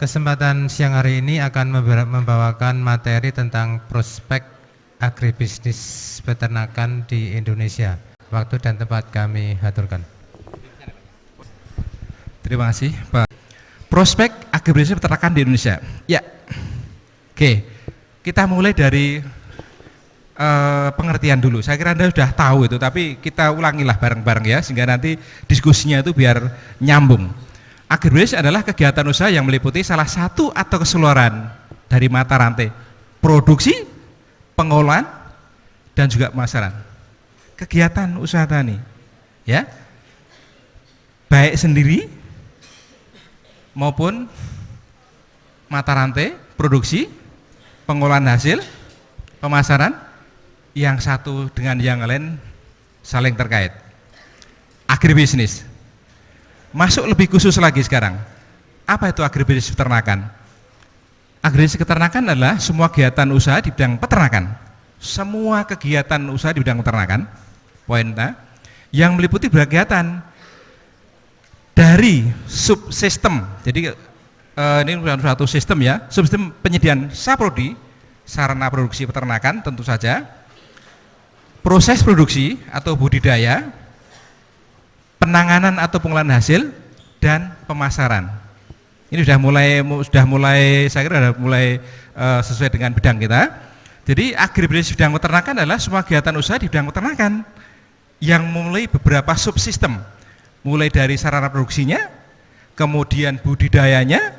kesempatan siang hari ini akan membawakan materi tentang prospek agribisnis peternakan di Indonesia. Waktu dan tempat kami aturkan. Terima kasih, Pak. Prospek agribisnis peternakan di Indonesia. Ya, oke. Kita mulai dari pengertian dulu. Saya kira Anda sudah tahu itu, tapi kita ulangilah bareng-bareng ya, sehingga nanti diskusinya itu biar nyambung. Agribisnis adalah kegiatan usaha yang meliputi salah satu atau keseluruhan dari mata rantai produksi, pengolahan, dan juga pemasaran. Kegiatan usaha tani, ya, baik sendiri maupun mata rantai produksi, pengolahan hasil, pemasaran, yang satu dengan yang lain saling terkait. Agribisnis. Masuk lebih khusus lagi sekarang. Apa itu agribisnis peternakan? Agribisnis peternakan adalah semua kegiatan usaha di bidang peternakan. Semua kegiatan usaha di bidang peternakan, poinnya, yang meliputi kegiatan dari subsistem. Jadi ini bukan suatu sistem ya, subsistem penyediaan saprodi, sarana produksi peternakan tentu saja, proses produksi atau budidaya, penanganan atau pengolahan hasil, dan pemasaran. Ini sudah mulai saya kira sudah mulai sesuai dengan bidang kita. Jadi agribisnis bidang peternakan adalah semua kegiatan usaha di bidang peternakan yang mulai beberapa subsistem, mulai dari sarana produksinya, kemudian budidayanya,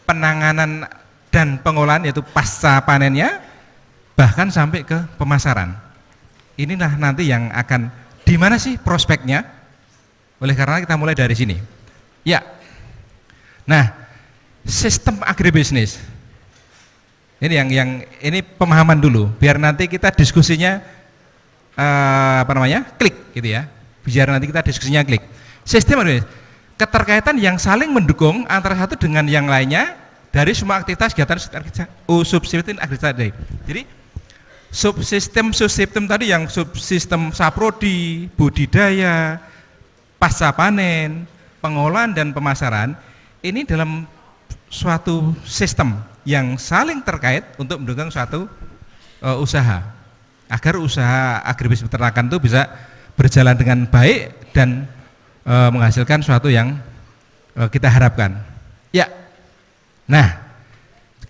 penanganan dan pengolahan yaitu pasca panennya, bahkan sampai ke pemasaran. Inilah nanti yang akan di mana sih prospeknya? Oleh karena kita mulai dari sini. Ya. Nah, sistem agribisnis. Ini yang ini pemahaman dulu, biar nanti kita diskusinya klik gitu ya. Biar nanti kita diskusinya klik. Sistem agribisnis, keterkaitan yang saling mendukung antara satu dengan yang lainnya dari semua aktivitas kegiatan subsistem agribisnis tadi. Jadi subsistem tadi yang subsistem saprodi, budidaya, pasca panen, pengolahan dan pemasaran, ini dalam suatu sistem yang saling terkait untuk mendukung suatu usaha, agar usaha agribisnis peternakan itu bisa berjalan dengan baik dan menghasilkan suatu yang kita harapkan. Ya, nah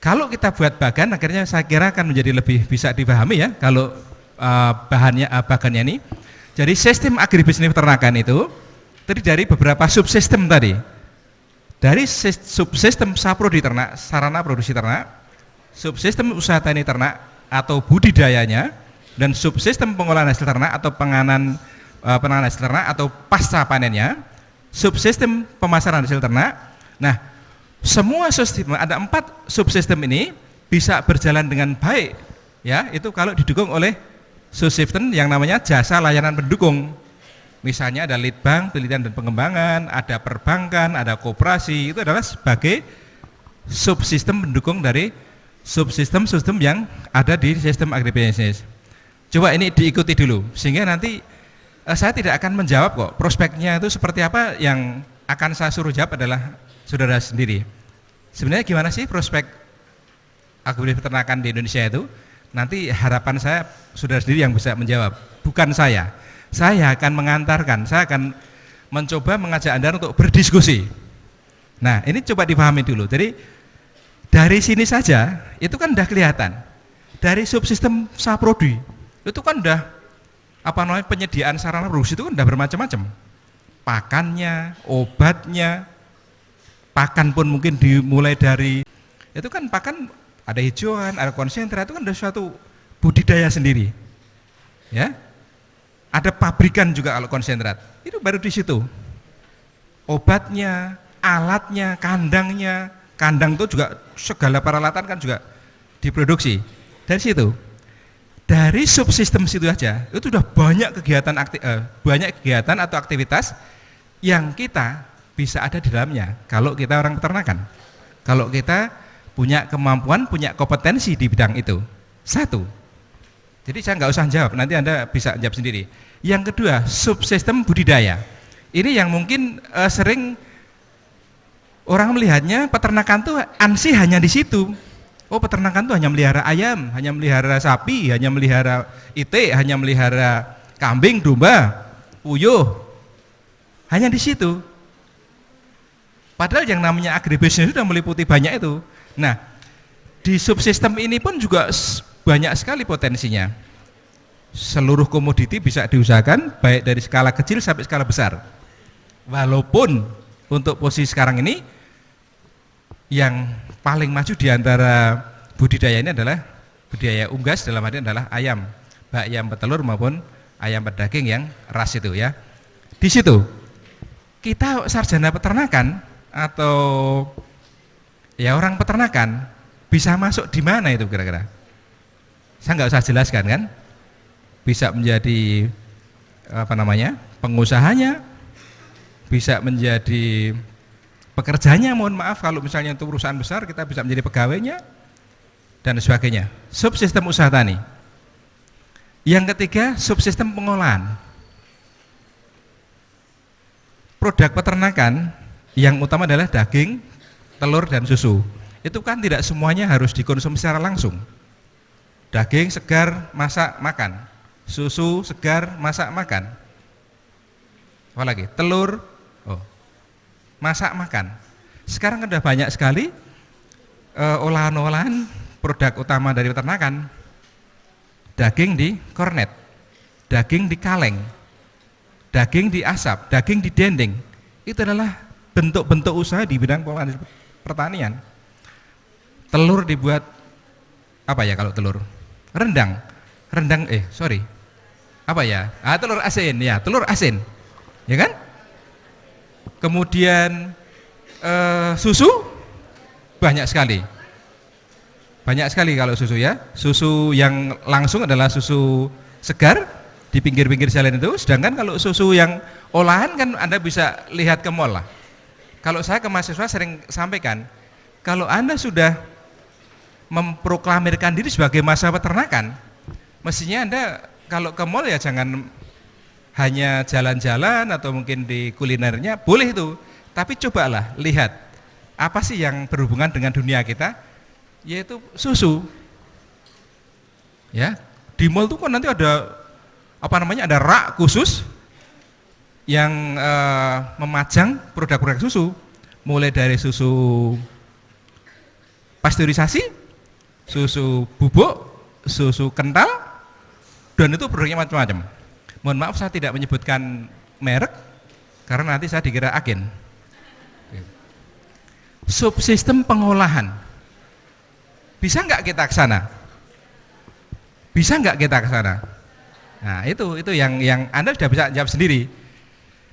kalau kita buat bagan, akhirnya saya kira akan menjadi lebih bisa dipahami ya, kalau bagannya ini. Jadi sistem agribisnis peternakan itu terdiri dari beberapa subsistem tadi. Dari subsistem saprodi ternak, sarana produksi ternak, subsistem usaha tani ternak atau budidayanya, dan subsistem pengolahan hasil ternak atau penanganan hasil ternak atau pasca panennya, subsistem pemasaran hasil ternak. Nah, semua subsistem, ada 4 subsistem ini bisa berjalan dengan baik ya, itu kalau didukung oleh subsistem yang namanya jasa layanan pendukung. Misalnya ada litbang, penelitian dan pengembangan, ada perbankan, ada koperasi, itu adalah sebagai subsistem pendukung dari subsistem yang ada di sistem agribisnis. Coba ini diikuti dulu, sehingga nanti saya tidak akan menjawab kok, prospeknya itu seperti apa, yang akan saya suruh jawab adalah saudara sendiri. Sebenarnya gimana sih prospek agribisnis peternakan di Indonesia itu? Nanti harapan saya saudara sendiri yang bisa menjawab, bukan saya. Saya akan mengantarkan, saya akan mencoba mengajak Anda untuk berdiskusi. Nah, ini coba dipahami dulu. Jadi dari sini saja itu kan udah kelihatan. Dari subsistem saprodi itu kan udah penyediaan sarana produksi itu kan udah bermacam-macam. Pakannya, obatnya, pakan pun mungkin dimulai dari itu kan pakan ada hijauan, ada konsentrat, itu kan udah suatu budidaya sendiri. Ya. Ada pabrikan juga kalau konsentrat, itu baru di situ. Obatnya, alatnya, kandangnya, kandang itu juga segala peralatan kan juga diproduksi. Dari situ, dari subsistem situ aja, itu sudah banyak kegiatan atau aktivitas yang kita bisa ada di dalamnya. Kalau kita orang peternakan, kalau kita punya kemampuan, punya kompetensi di bidang itu, satu. Jadi saya nggak usah jawab, nanti Anda bisa jawab sendiri. Yang kedua, subsistem budidaya. Ini yang mungkin sering Orang melihatnya peternakan tuh ansih hanya di situ. Oh, peternakan tuh hanya melihara ayam, hanya melihara sapi, hanya melihara itik, hanya melihara kambing, domba, puyuh. Hanya di situ. Padahal yang namanya agribisnis sudah meliputi banyak itu. Nah, di subsistem ini pun juga banyak sekali potensinya. Seluruh komoditi bisa diusahakan baik dari skala kecil sampai skala besar. Walaupun untuk posisi sekarang ini yang paling maju di antara budidaya ini adalah budidaya unggas, dalam arti adalah ayam, baik ayam petelur maupun ayam pedaging yang ras itu ya. Di situ kita sarjana peternakan atau ya orang peternakan bisa masuk di mana itu kira-kira? Saya nggak usah jelaskan kan? Bisa menjadi pengusahanya, bisa menjadi pekerjanya, mohon maaf kalau misalnya untuk perusahaan besar kita bisa menjadi pegawainya dan sebagainya. Subsistem usaha tani. Yang ketiga, subsistem pengolahan. Produk peternakan yang utama adalah daging, telur dan susu. Itu kan tidak semuanya harus dikonsumsi secara langsung. Daging segar masak makan, susu segar masak makan. Apalagi telur masak makan. Sekarang sudah banyak sekali olahan-olahan produk utama dari peternakan. Daging di kornet, daging di kaleng, daging di asap, daging di dendeng. Itu adalah bentuk-bentuk usaha di bidang pengolahan pertanian. Telur dibuat apa ya kalau telur? Rendang. Telur asin ya, telur asin. Ya kan? Kemudian susu banyak sekali kalau susu ya. Susu yang langsung adalah susu segar di pinggir-pinggir jalan itu, sedangkan kalau susu yang olahan kan Anda bisa lihat ke mall lah. Kalau saya ke mahasiswa sering sampaikan, kalau Anda sudah memproklamirkan diri sebagai mahasiswa peternakan, mestinya Anda kalau ke mall ya jangan hanya jalan-jalan atau mungkin di kulinernya, boleh itu, tapi cobalah lihat apa sih yang berhubungan dengan dunia kita, yaitu susu ya. Di mall itu kan nanti ada ada rak khusus yang memajang produk-produk susu, mulai dari susu pasteurisasi, susu bubuk, susu kental, dan itu produknya macam-macam. Mohon maaf saya tidak menyebutkan merek karena nanti saya dikira agen. Subsistem pengolahan. Bisa nggak kita ke sana? Bisa nggak kita ke sana? Nah, itu yang Anda sudah bisa jawab sendiri.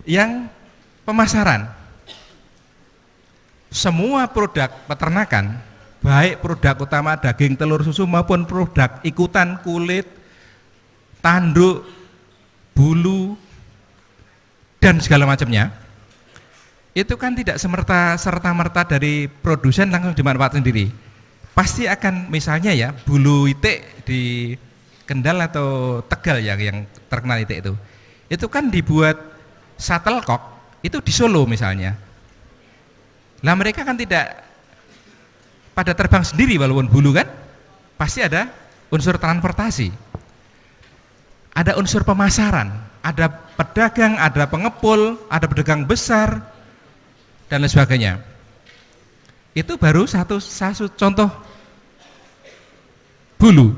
Yang pemasaran. Semua produk peternakan, baik produk utama daging, telur, susu maupun produk ikutan kulit, tanduk, bulu dan segala macamnya, itu kan tidak serta-merta dari produsen langsung dimanfaatkan sendiri. Pasti akan misalnya ya bulu itik di Kendal atau Tegal ya yang terkenal itik itu kan dibuat shuttlecock itu di Solo misalnya. Lah mereka kan tidak pada terbang sendiri walaupun bulu kan, pasti ada unsur transportasi. Ada unsur pemasaran, ada pedagang, ada pengepul, ada pedagang besar, dan lain sebagainya. Itu baru satu contoh bulu.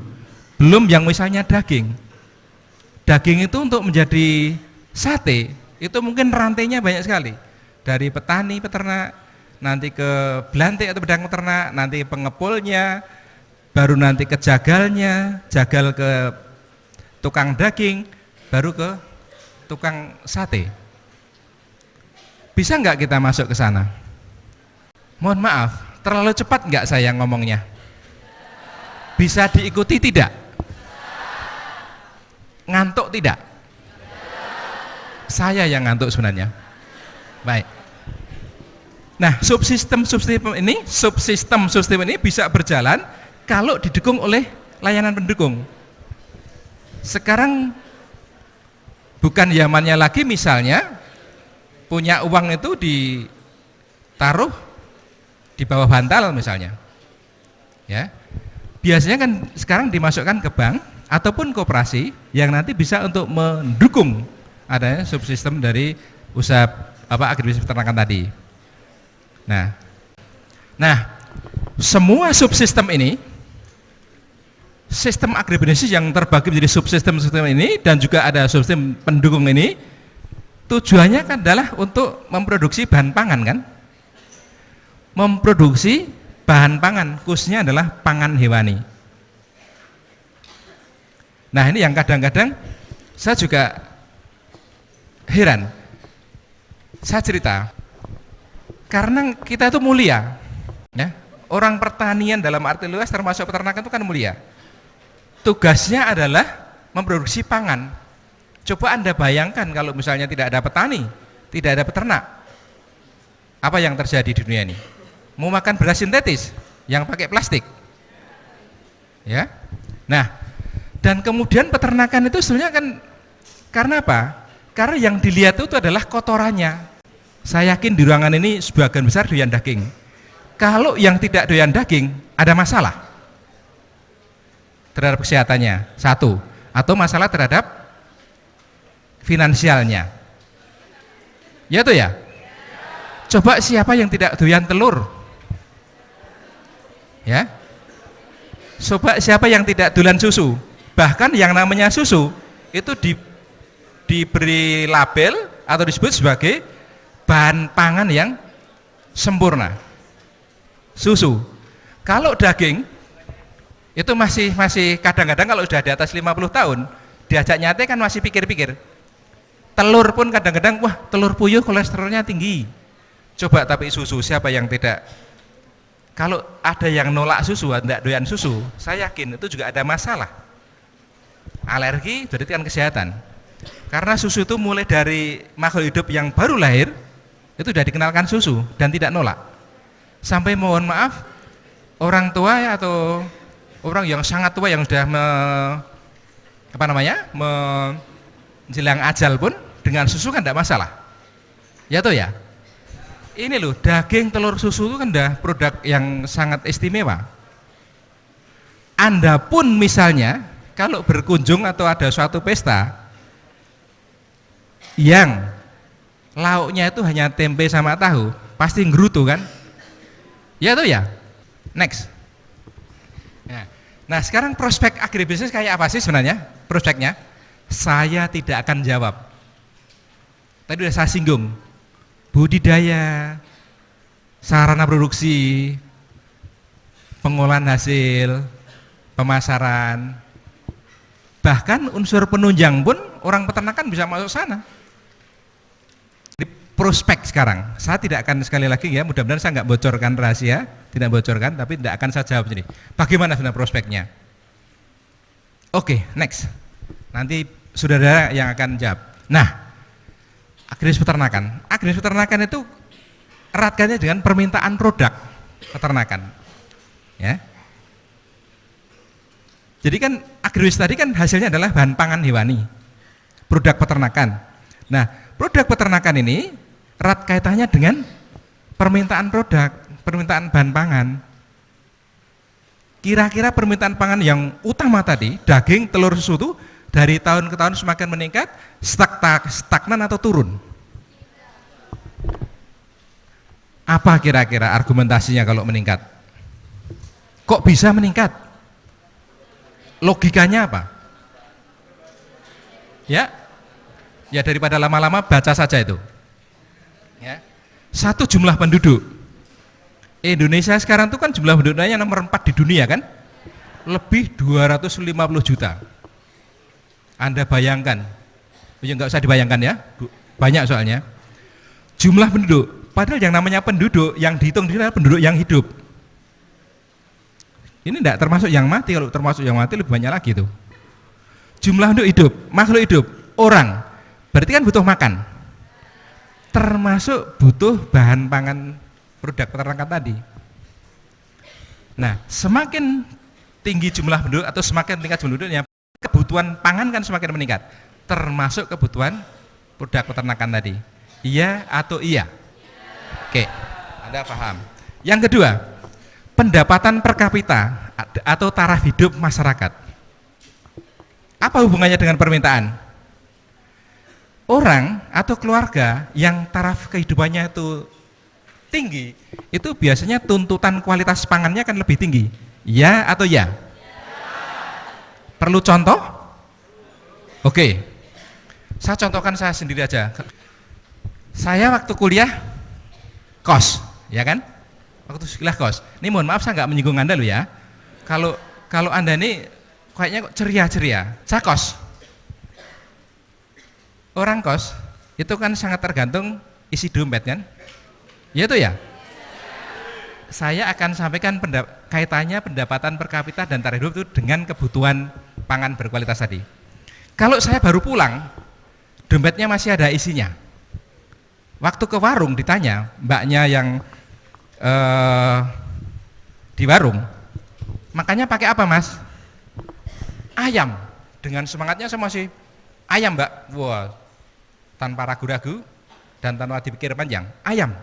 Belum yang misalnya daging. Daging itu untuk menjadi sate, itu mungkin rantainya banyak sekali. Dari petani, peternak, nanti ke belantik atau pedagang peternak, nanti pengepulnya, baru nanti ke jagalnya, jagal ke tukang daging, baru ke tukang sate. Bisa nggak kita masuk ke sana? Mohon maaf, terlalu cepat nggak saya ngomongnya? Bisa diikuti tidak? Ngantuk tidak? Saya yang ngantuk sebenarnya. Baik. Nah, subsistem ini bisa berjalan kalau didukung oleh layanan pendukung. Sekarang bukan zamannya lagi misalnya punya uang itu ditaruh di bawah bantal misalnya. Ya. Biasanya kan sekarang dimasukkan ke bank ataupun koperasi yang nanti bisa untuk mendukung adanya subsistem dari usaha agribisnis peternakan tadi. Nah, semua subsistem ini, sistem agribisnis yang terbagi menjadi subsistem ini dan juga ada subsistem pendukung ini, tujuannya kan adalah untuk memproduksi bahan pangan kan? Memproduksi bahan pangan, khususnya adalah pangan hewani. Nah, ini yang kadang-kadang saya juga heran. Saya cerita, karena kita itu mulia, ya. Orang pertanian dalam arti luas termasuk peternakan itu kan mulia. Tugasnya adalah memproduksi pangan. Coba Anda bayangkan kalau misalnya tidak ada petani, tidak ada peternak, apa yang terjadi di dunia ini? Mau makan beras sintetis yang pakai plastik, ya. Nah, dan kemudian peternakan itu sebenarnya kan karena apa? Karena yang dilihat itu adalah kotorannya. Saya yakin di ruangan ini sebagian besar doyan daging. Kalau yang tidak doyan daging ada masalah terhadap kesehatannya, satu, atau masalah terhadap finansialnya. Ya tuh ya. Coba siapa yang tidak doyan telur? Ya. Coba siapa yang tidak doyan susu? Bahkan yang namanya susu itu diberi label atau disebut sebagai bahan pangan yang sempurna. Susu. Kalau daging itu masih kadang-kadang kalau sudah di atas 50 tahun diajak nyate kan masih pikir-pikir. Telur pun kadang-kadang wah telur puyuh kolesterolnya tinggi. Coba tapi susu siapa yang tidak? Kalau ada yang nolak susu, tidak doyan susu, saya yakin itu juga ada masalah. Alergi berarti kan kesehatan. Karena susu itu mulai dari makhluk hidup yang baru lahir itu sudah dikenalkan susu dan tidak nolak. Sampai mohon maaf orang tua ya, atau orang yang sangat tua yang sudah menjelang ajal pun dengan susu kan tidak masalah. Ya toh ya. Ini loh daging, telur, susu itu kan udah produk yang sangat istimewa. Anda pun misalnya kalau berkunjung atau ada suatu pesta yang lauknya itu hanya tempe sama tahu, pasti nggerutu kan? Ya tuh ya. Next. Nah sekarang prospek agribisnis kayak apa sih sebenarnya? Prospeknya? Saya tidak akan jawab. Tadi udah saya singgung. Budidaya, sarana produksi, pengolahan hasil, pemasaran, bahkan unsur penunjang pun orang peternakan bisa masuk sana. Di prospek sekarang, saya tidak akan sekali lagi ya, mudah-mudahan saya nggak bocorkan rahasia, tidak bocorkan, tapi tidak akan saya jawab sini. Bagaimana sebenarnya prospeknya? Oke, next. Nanti saudara yang akan jawab. Nah, agribisnis peternakan. Agribisnis peternakan itu erat kaitannya dengan permintaan produk peternakan. Ya. Jadi kan agribisnis tadi kan hasilnya adalah bahan pangan hewani, produk peternakan. Nah, produk peternakan ini erat kaitannya dengan permintaan produk, permintaan bahan pangan. Kira-kira permintaan pangan yang utama tadi, daging, telur, susu itu dari tahun ke tahun semakin meningkat, stagnan atau turun? Apa kira-kira argumentasinya kalau meningkat? Kok bisa meningkat? Logikanya apa? Ya daripada lama-lama baca saja itu. Ya. Satu, jumlah penduduk. Indonesia sekarang itu kan jumlah penduduknya nomor 4 di dunia kan? Lebih 250 juta. Anda bayangkan, ya nggak usah dibayangkan ya, banyak soalnya. Jumlah penduduk, padahal yang namanya penduduk yang dihitung adalah penduduk yang hidup. Ini tidak termasuk yang mati, kalau termasuk yang mati lebih banyak lagi tuh. Jumlah penduduk hidup, makhluk hidup, orang, berarti kan butuh makan. Termasuk butuh bahan pangan produk peternakan tadi. Nah, semakin tinggi jumlah penduduk atau semakin tingkat jumlah penduduknya, kebutuhan pangan kan semakin meningkat, termasuk kebutuhan produk peternakan tadi. Iya atau iya? Oke, Anda paham. Yang kedua, pendapatan per kapita atau taraf hidup masyarakat. Apa hubungannya dengan permintaan? Orang atau keluarga yang taraf kehidupannya itu tinggi, itu biasanya tuntutan kualitas pangannya kan lebih tinggi. Ya atau ya? Perlu contoh? Oke. Saya contohkan saya sendiri aja. Saya waktu kuliah kos, ya kan? Waktu kuliah kos. Ini mohon maaf saya nggak menyinggung Anda loh ya. Kalau Anda ini kayaknya kok ceria-ceria. Saya kos. Orang kos itu kan sangat tergantung isi dompet kan? Ya itu ya. Saya akan sampaikan kaitannya pendapatan per kapita dan taraf hidup itu dengan kebutuhan pangan berkualitas tadi. Kalau saya baru pulang, dompetnya masih ada isinya. Waktu ke warung ditanya, mbaknya yang di warung, makannya pakai apa mas? Ayam. Dengan semangatnya saya masih ayam mbak. Wah, tanpa ragu-ragu dan tanpa dipikir panjang, ayam.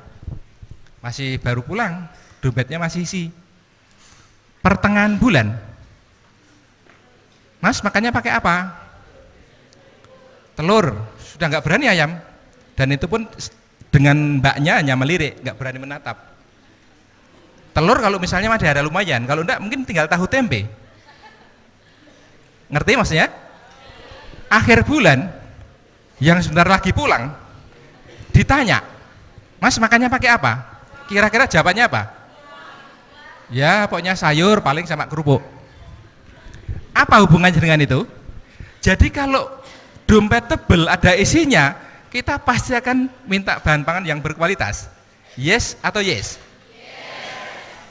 Masih baru pulang, dompetnya masih isi. Pertengahan bulan, mas makannya pakai apa? Telur. Sudah nggak berani ayam, dan itu pun dengan mbaknya hanya melirik, nggak berani menatap. Telur kalau misalnya masih ada lumayan, kalau enggak mungkin tinggal tahu tempe. Ngerti maksudnya? Akhir bulan, yang sebentar lagi pulang, ditanya, mas makannya pakai apa? Kira-kira jawabannya apa? Ya pokoknya sayur paling sama kerupuk. Apa hubungannya dengan itu? Jadi kalau dompet tebel ada isinya, kita pasti akan minta bahan pangan yang berkualitas. Yes atau yes?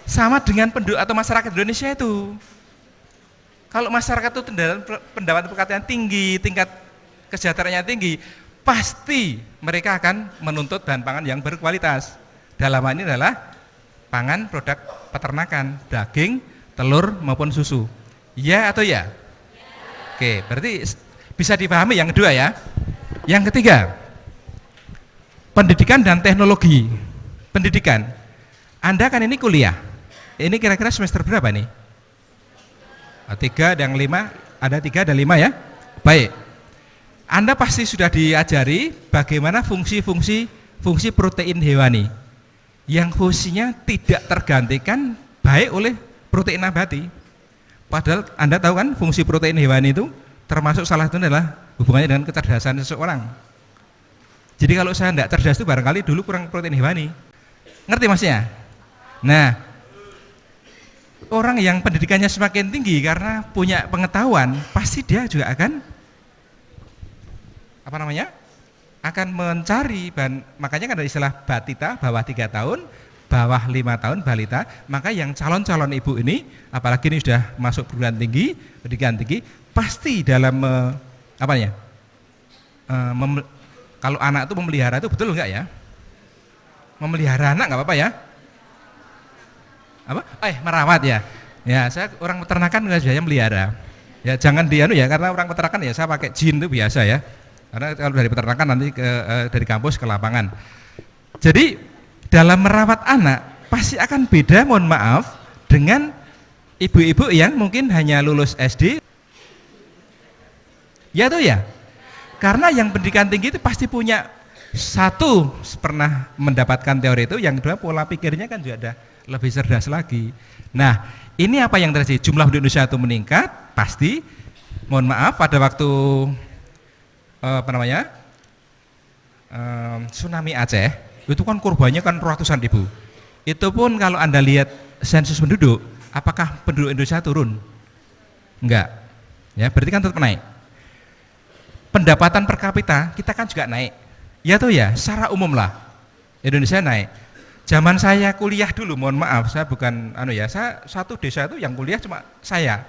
Sama dengan penduduk atau masyarakat Indonesia itu. Kalau masyarakat itu pendapatan per kapita tinggi, tingkat kesejahteraannya tinggi, pasti mereka akan menuntut bahan pangan yang berkualitas. Dalam hal ini adalah pangan produk peternakan, daging, telur maupun susu. Ya atau ya? Oke, berarti bisa dipahami yang kedua ya. Yang ketiga, pendidikan dan teknologi. Pendidikan. Anda kan ini kuliah. Ini kira-kira semester berapa nih? 3 dan 5, ada 3 dan 5 ya? Baik. Anda pasti sudah diajari bagaimana fungsi protein hewani yang fungsinya tidak tergantikan baik oleh protein nabati. Padahal Anda tahu kan fungsi protein hewani itu termasuk salah satunya adalah hubungannya dengan kecerdasan seseorang. Jadi kalau saya tidak cerdas itu barangkali dulu kurang protein hewani. Ngerti maksudnya? Nah, orang yang pendidikannya semakin tinggi karena punya pengetahuan, pasti dia juga akan akan mencari bahan. Makanya kan ada istilah batita, bawah 3 tahun, bawah 5 tahun balita. Maka yang calon-calon ibu ini, apalagi ini sudah masuk perguruan tinggi, pendidikan tinggi, pasti dalam kalau anak itu memelihara itu betul enggak ya? Memelihara anak enggak apa-apa ya? Merawat ya. Ya, saya orang peternakan enggak biasanya melihara. Ya jangan ya, karena orang peternakan ya saya pakai jin itu biasa ya. Karena kalau dari peternakan nanti dari kampus ke lapangan. Jadi dalam merawat anak pasti akan beda, mohon maaf, dengan ibu-ibu yang mungkin hanya lulus SD. Ya tuh ya. Karena yang pendidikan tinggi itu pasti punya satu pernah mendapatkan teori itu, yang kedua pola pikirnya kan juga ada lebih cerdas lagi. Nah, ini apa yang terjadi? Jumlah penduduk Indonesia itu meningkat, pasti. Mohon maaf, pada waktu tsunami Aceh, itu kan korbannya kan ratusan ribu. Itu pun kalau Anda lihat sensus penduduk, apakah penduduk Indonesia turun? Enggak. Ya, berarti kan tetap naik. Pendapatan per kapita kita kan juga naik. Ya tuh ya, secara umum lah. Indonesia naik. Zaman saya kuliah dulu, mohon maaf, saya bukan saya satu desa itu yang kuliah cuma saya.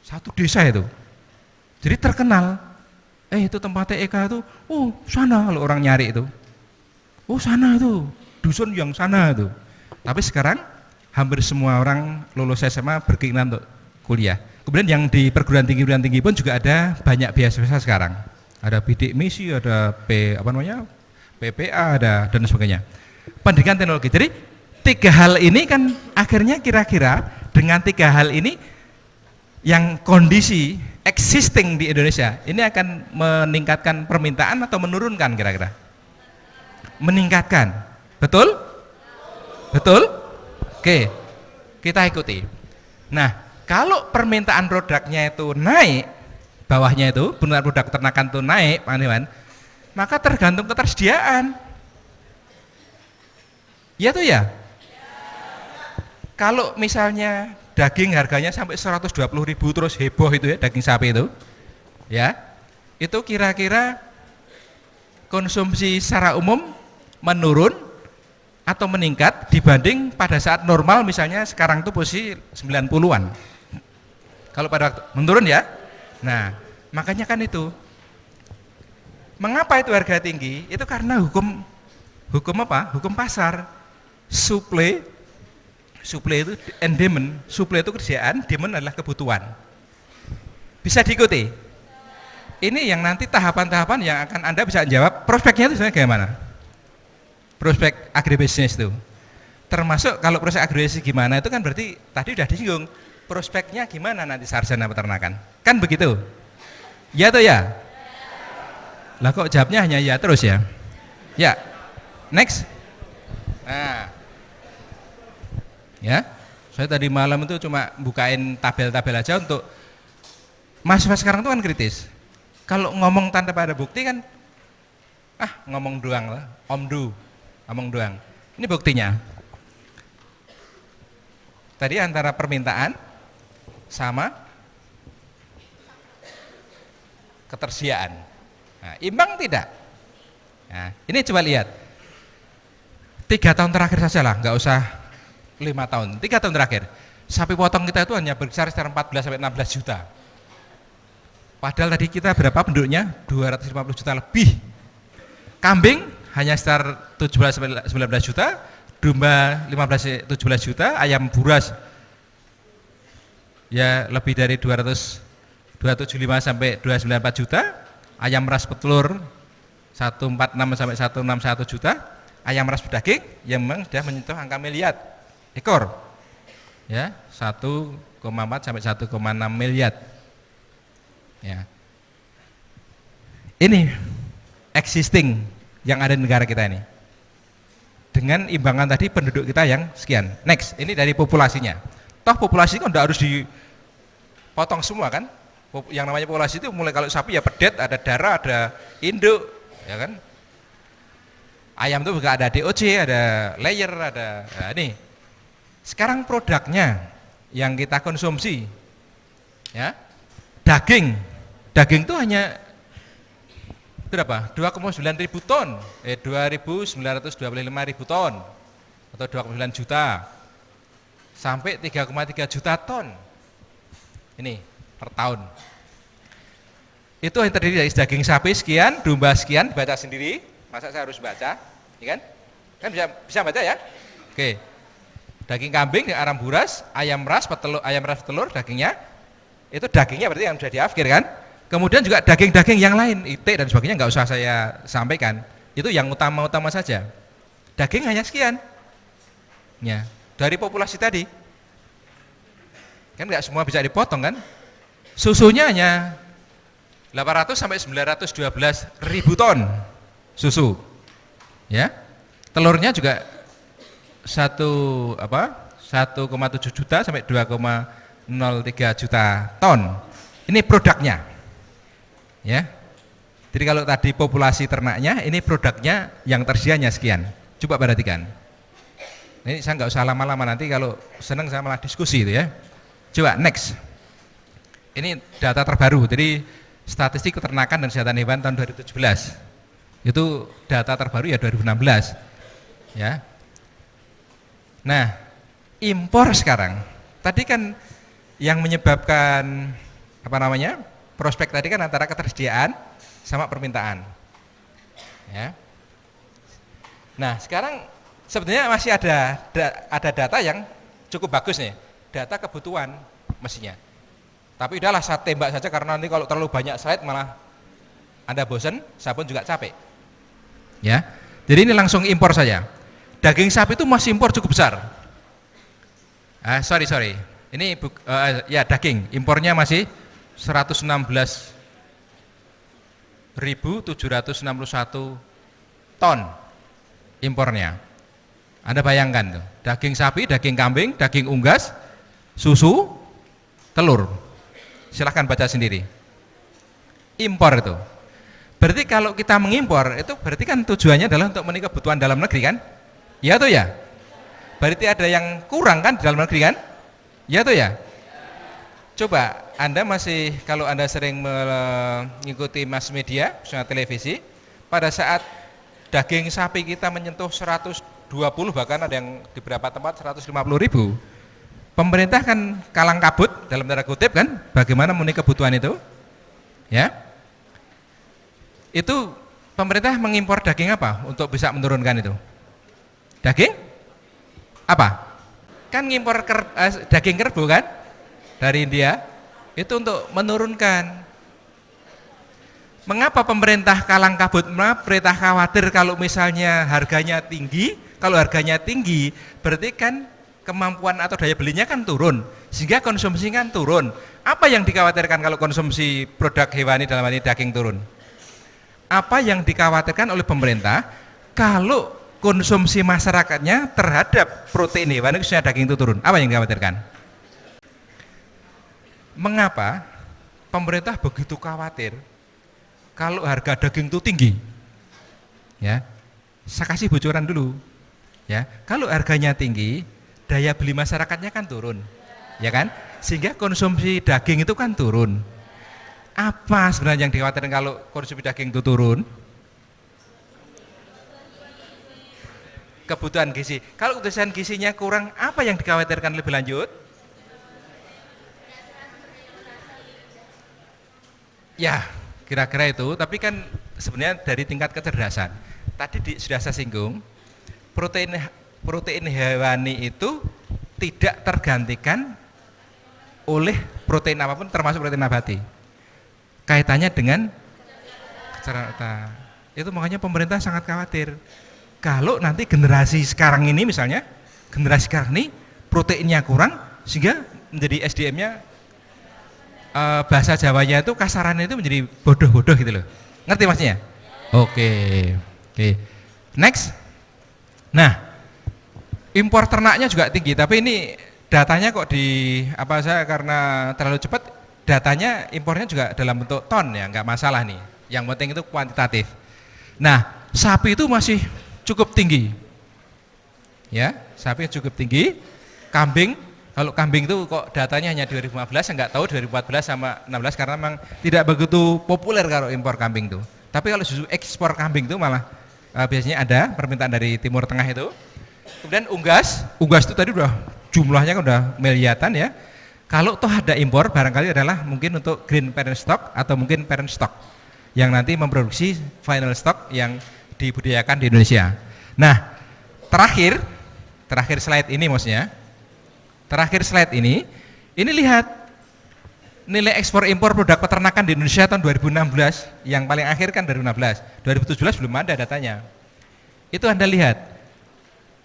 Satu desa itu. Jadi terkenal. Itu tempat TEK itu, sana kalau orang nyari itu. Sana itu, dusun yang sana itu. Tapi sekarang hampir semua orang lulus SMA berkeinginan untuk kuliah. Kemudian yang di perguruan tinggi pun juga ada banyak beasiswa sekarang. Ada bidik misi, ada PPA, ada dan sebagainya. Pendidikan teknologi. Jadi tiga hal ini kan akhirnya kira-kira dengan tiga hal ini yang kondisi existing di Indonesia ini akan meningkatkan permintaan atau menurunkan kira-kira? Meningkatkan. Betul? Betul? Oke, kita ikuti. Nah, kalau permintaan produknya itu naik, bawahnya itu permintaan produk peternakan itu naik, Pak Iwan, maka tergantung ketersediaan. Ya tuh ya. Kalau misalnya daging harganya sampai 120.000 terus heboh itu ya, daging sapi itu, ya, itu kira-kira konsumsi secara umum menurun atau meningkat dibanding pada saat normal, misalnya sekarang itu posisi 90-an. Kalau pada waktu menurun ya. Nah, makanya kan itu. Mengapa itu harga tinggi? Itu karena hukum apa? Hukum pasar. Supply itu and demand. Supply itu kerjaan, demand adalah kebutuhan. Bisa diikuti. Ini yang nanti tahapan-tahapan yang akan Anda bisa jawab. Prospeknya itu sebenarnya bagaimana? Prospek agribisnis itu. Termasuk kalau prospek agribisnis gimana itu kan berarti tadi sudah disinggung. Prospeknya gimana nanti sarjana peternakan? Kan begitu. Ya atau ya? Lah kok jawabnya hanya ya terus ya? Ya. Next. Nah. Ya. Saya tadi malam itu cuma bukain tabel-tabel aja untuk mahasiswa sekarang itu kan kritis. Kalau ngomong tanpa ada bukti kan ngomong doang lah, ngomong doang. Ini buktinya. Tadi antara permintaan sama ketersediaan. Nah, imbang tidak? Nah, ini coba lihat. 3 tahun terakhir saja lah, nggak usah 5 tahun. 3 tahun terakhir, sapi potong kita itu hanya berkisar sekitar 14 sampai 16 juta. Padahal tadi kita berapa penduduknya? 250 juta lebih. Kambing hanya sekitar 17 sampai 19 juta, domba 15 17 juta, ayam buras ya lebih dari 275 sampai 294 juta, ayam ras petelur 146 sampai 161 juta, ayam ras berdaging yang memang sudah menyentuh angka miliar ekor. Ya, 1,4 sampai 1,6 miliar. Ya. Ini existing yang ada di negara kita ini. Dengan imbangan tadi penduduk kita yang sekian. Next, ini dari populasinya. Toh populasi kan tidak harus dipotong semua kan? Yang namanya populasi itu mulai kalau sapi ya pedet, ada darah, ada induk, ya kan? Ayam itu juga ada DOC, ada layer, ada ini. Sekarang produknya yang kita konsumsi, ya, daging itu hanya berapa? 2,9 ribu ton, 2.925 ribu ton, atau 2,9 juta, sampai 3,3 juta ton, ini per tahun. Itu yang terdiri dari daging sapi sekian, domba sekian, baca sendiri, masa saya harus baca, ya kan? Kan bisa baca ya? Oke. Daging kambing, ayam buras, ayam ras petelur, dagingnya, itu dagingnya berarti yang sudah diafkir kan? Kemudian juga daging-daging yang lain, itik dan sebagainya nggak usah saya sampaikan. Itu yang utama-utama saja. Daging hanya sekian. Ya, dari populasi tadi. Kan nggak semua bisa dipotong kan? Susunya hanya 800 sampai 912 ribu ton susu. Ya. Telurnya juga 1,7 juta sampai 2,03 juta ton. Ini produknya. Ya. Jadi kalau tadi populasi ternaknya, ini produknya yang tersedianya sekian. Coba perhatikan. Ini saya nggak usah lama-lama, nanti kalau senang saya malah diskusi itu ya. Coba next. Ini data terbaru. Jadi statistik peternakan dan kesehatan hewan tahun 2017. Itu data terbaru ya 2016. Ya. Nah, impor sekarang. Tadi kan yang menyebabkan prospek tadi kan antara ketersediaan sama permintaan. Ya. Nah, sekarang sebenarnya masih ada data yang cukup bagus nih, data kebutuhan mestinya. Tapi udahlah saya tembak saja karena nanti kalau terlalu banyak slide malah Anda bosan, saya pun juga capek. Ya. Jadi ini langsung impor saja. daging sapi itu masih impor cukup besar. Sorry. Ini daging impornya masih 116.761 ton impornya. Anda bayangkan tuh, daging sapi, daging kambing, daging unggas, susu, telur. Silahkan baca sendiri. Impor itu. Berarti kalau kita mengimpor itu berarti kan tujuannya adalah untuk memenuhi kebutuhan dalam negeri kan? Ya atau ya? Berarti ada yang kurang kan di dalam negeri kan? Ya atau ya? Coba Anda kalau Anda sering mengikuti mass media, misalnya televisi, pada saat daging sapi kita menyentuh 120 bahkan ada yang di beberapa tempat 150.000, pemerintah kan kalang kabut dalam tanda kutip kan, bagaimana memenuhi kebutuhan itu, ya? Itu pemerintah mengimpor daging apa untuk bisa menurunkan itu? Daging apa? Kan ngimpor daging kerbau kan dari India, itu untuk menurunkan. Mengapa pemerintah kalang kabut? Mengapa pemerintah khawatir kalau misalnya harganya tinggi? Kalau harganya tinggi, berarti kan kemampuan atau daya belinya kan turun, sehingga konsumsi kan turun. Apa yang dikhawatirkan kalau konsumsi produk hewani dalam hal ini daging turun? Apa yang dikhawatirkan oleh pemerintah kalau konsumsi masyarakatnya terhadap protein hewani khususnya daging itu turun? Apa yang dikhawatirkan? Mengapa pemerintah begitu khawatir kalau harga daging itu tinggi? Ya, saya kasih bocoran dulu. Ya, kalau harganya tinggi, daya beli masyarakatnya kan turun, ya kan? Sehingga konsumsi daging itu kan turun. Apa sebenarnya yang dikhawatirkan kalau konsumsi daging itu turun? Kebutuhan gizi. Kalau kebutuhan gizinya kurang, apa yang dikhawatirkan lebih lanjut? Ya, kira-kira itu. Tapi kan sebenarnya dari tingkat kecerdasan. Tadi sudah saya singgung, protein hewani itu tidak tergantikan oleh protein apapun termasuk protein nabati. Kaitannya dengan kecerdasan. Itu makanya pemerintah sangat khawatir kalau nanti generasi sekarang ini misalnya, generasi sekarang ini proteinnya kurang sehingga menjadi SDM-nya bahasa Jawanya itu kasarannya itu menjadi bodoh-bodoh gitu loh. Ngerti maksudnya? Oke. Next. Nah, impor ternaknya juga tinggi, tapi ini datanya kok karena terlalu cepat, datanya impornya juga dalam bentuk ton ya, nggak masalah nih. Yang penting itu kuantitatif. Nah, sapi itu masih cukup tinggi. Ya, sapi cukup tinggi. Kambing, kalau kambing itu kok datanya hanya 2015, saya nggak tahu 2014 sama 16 karena memang tidak begitu populer kalau impor kambing itu. Tapi kalau justru ekspor kambing itu malah biasanya ada permintaan dari Timur Tengah itu. Kemudian unggas itu tadi udah jumlahnya kan udah miliaran ya. Kalau toh ada impor barangkali adalah mungkin untuk green parent stock atau mungkin parent stock yang nanti memproduksi final stock yang dibudidayakan di Indonesia. Nah, terakhir slide ini maksudnya. Terakhir slide ini lihat nilai ekspor impor produk peternakan di Indonesia tahun 2016, yang paling akhir kan 2016, 2017 belum ada datanya. Itu Anda lihat,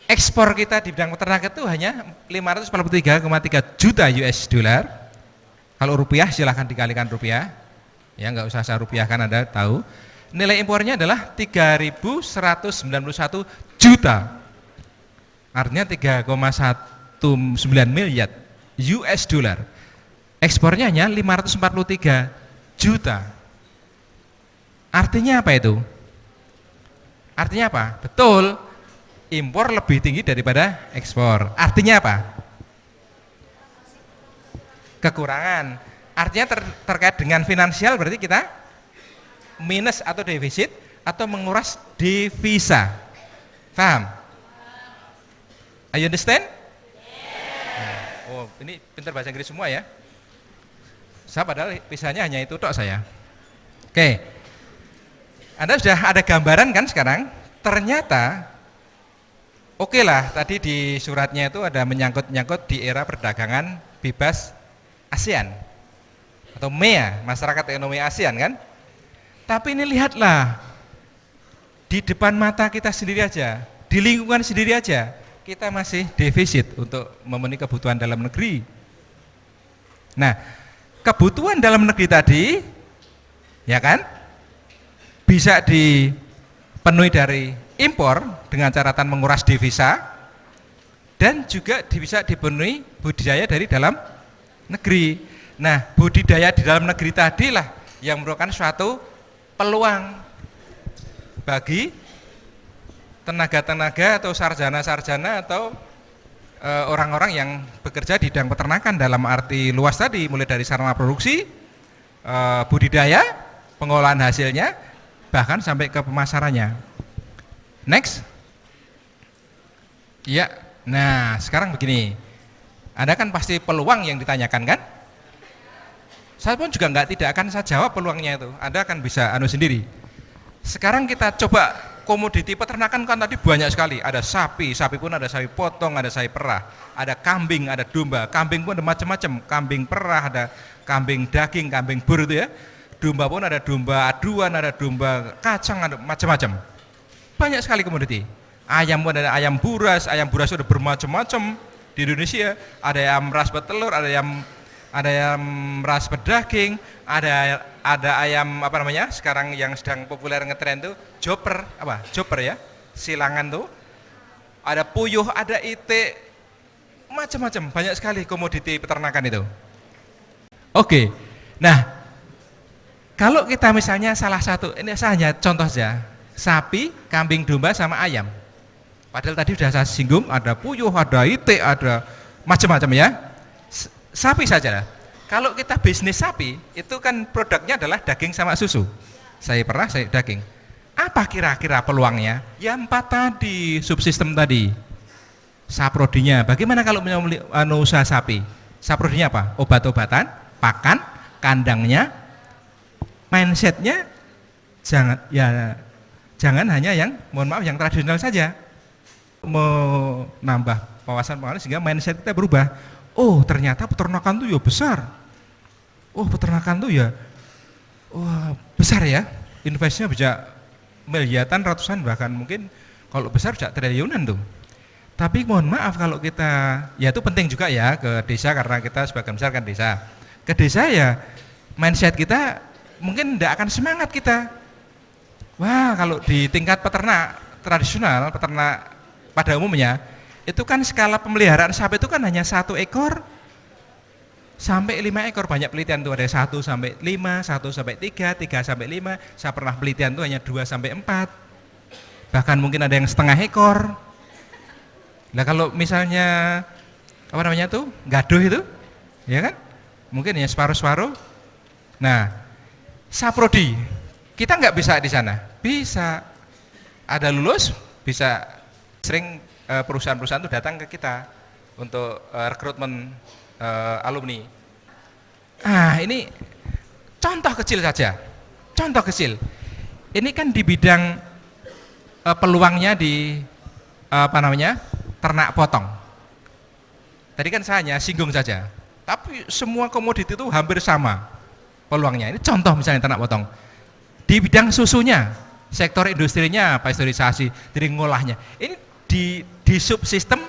ekspor kita di bidang peternakan itu hanya 543,3 juta US dollar. Kalau rupiah silahkan dikalikan rupiah, ya nggak usah saya rupiahkan, Anda tahu. Nilai impornya adalah 3.191 juta, artinya 3,19 miliar US dollar. Ekspornya hanya 543 juta. Artinya apa itu? Artinya apa? Betul, impor lebih tinggi daripada ekspor. Artinya apa? Kekurangan. Artinya terkait dengan finansial, berarti kita minus atau defisit atau menguras devisa. Paham? Are you understand? Oh, ini pintar bahasa Inggris semua ya. Saya padahal pisahnya hanya itu tok saya. Oke. Anda sudah ada gambaran kan sekarang? Ternyata oke lah, tadi di suratnya itu ada menyangkut-nyangkut di era perdagangan bebas ASEAN atau MEA, Masyarakat Ekonomi ASEAN kan? Tapi ini lihatlah, di depan mata kita sendiri aja, di lingkungan sendiri aja kita masih defisit untuk memenuhi kebutuhan dalam negeri. Nah, kebutuhan dalam negeri tadi, ya kan, bisa dipenuhi dari impor dengan catatan menguras devisa, dan juga bisa dipenuhi budidaya dari dalam negeri. Nah, budidaya di dalam negeri tadilah yang merupakan suatu peluang bagi tenaga-tenaga atau sarjana-sarjana atau orang-orang yang bekerja di bidang peternakan dalam arti luas tadi, mulai dari sarana produksi, budidaya, pengolahan hasilnya, bahkan sampai ke pemasarannya. Next. Ya, nah sekarang begini, Anda kan pasti peluang yang ditanyakan kan? Saya pun juga tidak akan saya jawab peluangnya itu, Anda akan bisa sendiri. Sekarang kita coba komoditi peternakan kan tadi banyak sekali, ada sapi pun ada sapi potong, ada sapi perah, ada kambing, ada domba, kambing pun ada macam-macam, kambing perah, ada kambing daging, kambing bur itu ya, domba pun ada domba aduan, ada domba kacang, ada macam-macam, banyak sekali komoditi. Ayam pun ada ayam buras sudah bermacam-macam di Indonesia, ada ayam ras betelur, ada ayam ras bedaging, ada ayam apa namanya sekarang yang sedang populer ngetren tuh joper ya, silangan tuh, ada puyuh, ada itik, macam-macam, banyak sekali komoditi peternakan itu. Oke, nah kalau kita misalnya salah satu, ini saya hanya contoh saja, sapi, kambing, domba sama ayam, padahal tadi sudah saya singgung ada puyuh, ada itik, ada macam-macam ya. Sapi saja. Kalau kita bisnis sapi, itu kan produknya adalah daging sama susu. Saya pernah daging. Apa kira-kira peluangnya? Ya 4 tadi, subsistem tadi. Saprodinya, bagaimana kalau punya usaha sapi? Saprodinya apa? Obat-obatan, pakan, kandangnya, mindsetnya jangan hanya yang, mohon maaf, yang tradisional saja. Menambah wawasan pengalaman sehingga mindset kita berubah. Oh, ternyata peternakan itu ya besar. Oh, peternakan itu ya besar ya. Investasinya bisa miliaran, ratusan, bahkan mungkin kalau besar bisa triliunan tuh. Tapi mohon maaf kalau kita, ya itu penting juga ya ke desa, karena kita sebagian besar kan desa. Ke desa ya mindset kita mungkin tidak akan semangat kita. Wah, kalau di tingkat peternak tradisional, peternak pada umumnya, itu kan skala pemeliharaan sapi itu kan hanya 1 ekor sampai 5 ekor, banyak penelitian tuh ada 1 sampai 5, 1 sampai 3, 3 sampai 5, saya pernah penelitian tuh hanya 2 sampai 4, bahkan mungkin ada yang setengah ekor. Nah kalau misalnya apa namanya tuh gaduh itu, ya kan, mungkin ya separuh-separuh. Nah, saprodi kita nggak bisa di sana, bisa ada lulus, bisa sering perusahaan-perusahaan itu datang ke kita untuk rekrutmen alumni. Ini contoh kecil saja, contoh kecil. Ini kan di bidang peluangnya di ternak potong. Tadi kan saya hanya singgung saja, tapi semua komoditi itu hampir sama peluangnya. Ini contoh misalnya ternak potong. Di bidang susunya, sektor industrinya, pasteurisasi, dari ngolahnya. Ini di subsistem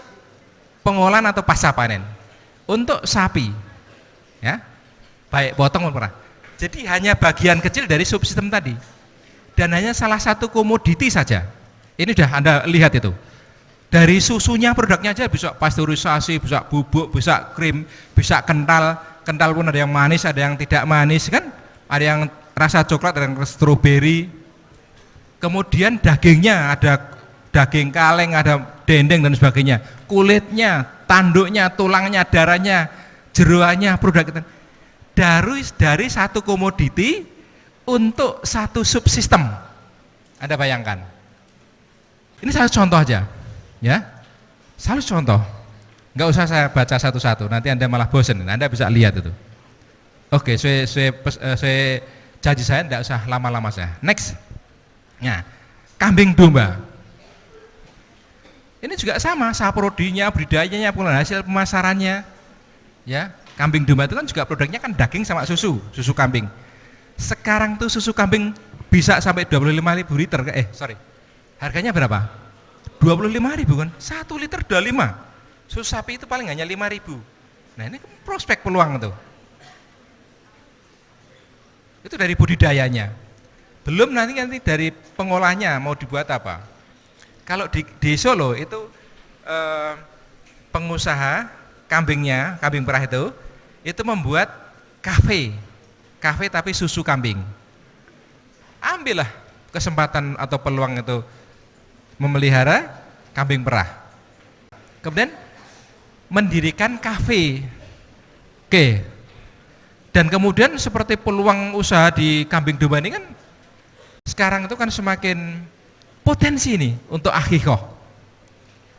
pengolahan atau pasca panen untuk sapi, ya, baik potong maupun perah. Jadi hanya bagian kecil dari subsistem tadi, dan hanya salah satu komoditi saja. Ini sudah Anda lihat itu. Dari susunya produknya aja bisa pasteurisasi, bisa bubuk, bisa krim, bisa kental. Kental pun ada yang manis, ada yang tidak manis kan, ada yang rasa coklat, ada yang stroberi. Kemudian dagingnya ada daging kaleng, ada dendeng dan sebagainya, kulitnya, tanduknya, tulangnya, darahnya, jeroannya, produk itu dari satu komoditi untuk satu subsistem. Anda bayangkan. Ini satu contoh aja, ya, satu contoh. Nggak usah saya baca satu-satu, nanti Anda malah bosan. Anda bisa lihat itu. Oke, saya janji saya tidak usah lama-lama saya. Next. Nah, kambing domba. Ini juga sama, saprodinya, budidayanya, pengolahan hasil, pemasarannya. Ya, kambing domba itu kan juga produknya kan daging sama susu kambing. Sekarang tuh susu kambing bisa sampai 25.000 liter. Harganya berapa? 25.000 kan, 1 liter 25. Susu sapi itu paling hanya 5.000. Nah ini prospek peluang tuh. Itu dari budidayanya. Belum nanti dari pengolahnya mau dibuat apa. Kalau di Solo itu pengusaha kambingnya, kambing perah itu membuat kafe tapi susu kambing. Ambillah kesempatan atau peluang itu memelihara kambing perah. Kemudian mendirikan kafe. Oke. Dan kemudian seperti peluang usaha di kambing domba ini kan sekarang itu kan semakin potensi nih untuk akikoh.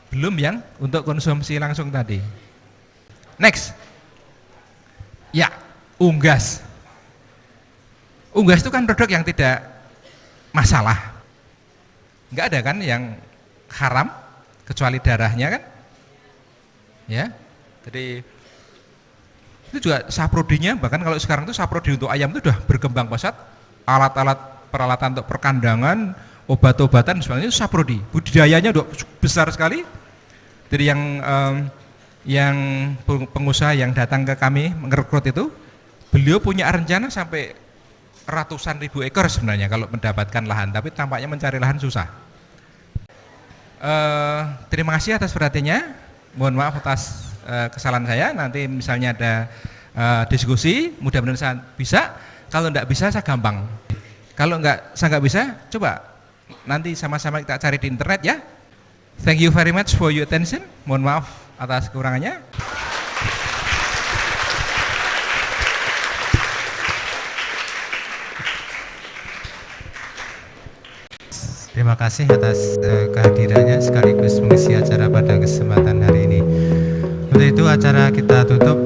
Belum yang untuk konsumsi langsung tadi. Next. Ya, unggas. Unggas itu kan produk yang tidak masalah. Enggak ada kan yang haram kecuali darahnya kan? Ya. Jadi itu juga saprodinya, bahkan kalau sekarang itu saprodi untuk ayam itu sudah berkembang pesat, alat-alat peralatan untuk perkandangan, obat-obatan sebagainya itu saprodi. Budidayanya udah besar sekali. Jadi yang pengusaha yang datang ke kami merekrut itu, beliau punya rencana sampai ratusan ribu ekor sebenarnya kalau mendapatkan lahan, tapi tampaknya mencari lahan susah. Terima kasih atas perhatiannya. Mohon maaf atas kesalahan saya. Nanti misalnya ada diskusi, mudah-mudahan saya bisa. Kalau enggak bisa saya gampang. Kalau saya enggak bisa, coba nanti sama-sama kita cari di internet ya. Thank you very much for your attention. Mohon maaf atas kekurangannya. Terima kasih atas kehadirannya sekaligus mengisi acara pada kesempatan hari ini. Untuk itu acara kita tutup.